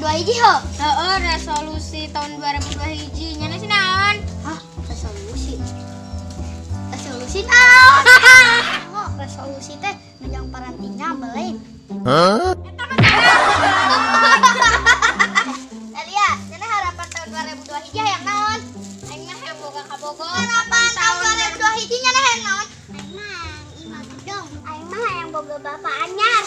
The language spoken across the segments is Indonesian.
hiji ho. Heeh, resolusi tahun 2002 hiji. Nyana sih naon? Hah, resolusi. Resolusi naon? Oh, resolusi teh menjang parantinya beli. Hah? Nadia, nyana harapan tahun 2002 hiji yang naon? Aing mah yang boga ka Bogor. Harapan tahun 2002 hiji nyana yang naon? Aing mah imah gedong. Aing mah yang boga bapak anyar.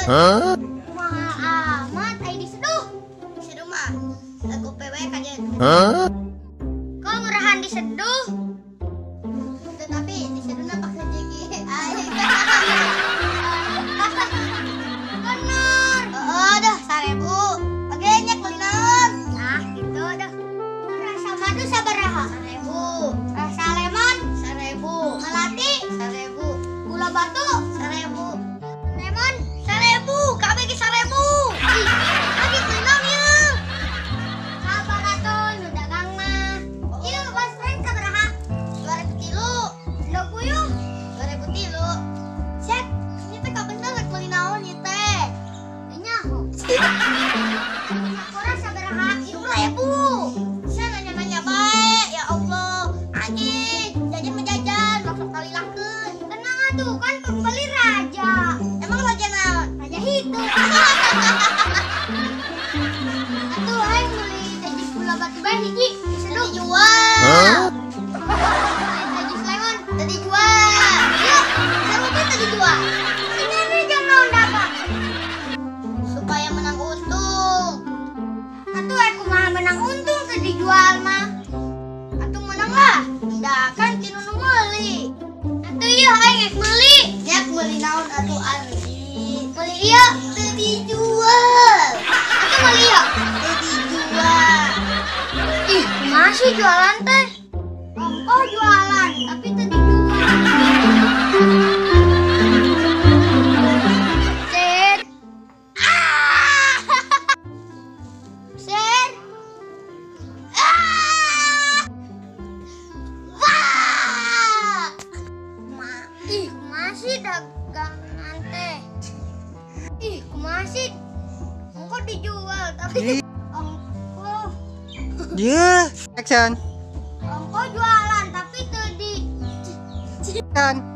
Hah? Mahal amat, ai diseduh. Diseduh mah, lagu PW kajen. Hah? Kau murahan diseduh. Tetapi diseduh na pakai gigi. Ai. Bener. Oh, dah 1000. Pagenya kulinan. Nah, gitu dah. Rasa madu sabaraha? 1000. Rasa lemon? 1000. Melati? 1000. Gula batu? 1000. Lemon? 1000. Kami ke 1000. Ih, lagi kulinan ya. Sabar atuh, nu dagang mah. Ieu pas tren sabaraha? 2000 kilo. Lo puyuh? 2000 kilo. Cek, ini teh kabener rek meuli naon ieu teh? Nyaho. Sakura sabaraha? 1000. Saya nanya-nanya bae, ya Allah. Anjing, jajan menjajan, maksud kali lakeun. Tenang atuh, kan pembeli raja. Emang raja naon? Raja hidup. Atuh aing meuli teh gula batu bae hiji, bisa dijual. Hah? Teh lemon, teh dijual. Yuk, seru teh dijual. Ini aja naon dagang. Supaya menang untung. Atuh aku mah menang untung teh dijual mah. Atuh menang lah. Da kan tinu nu meuli. Atuh ieu aing rek meuli. Nya meuli naon atuh Andi? Meuli ieu teu dijual. Atuh meuli ieu teu dijual. Ih, masih jualan teh. Oh, jualan, tapi teu dijual. Sen. Ah! Sen. Ah! Wah! Ih, masih dagangan teh. Ih, masih. Engko dijual, tapi engko Yeah. Action. engko jualan, tapi teu di Action.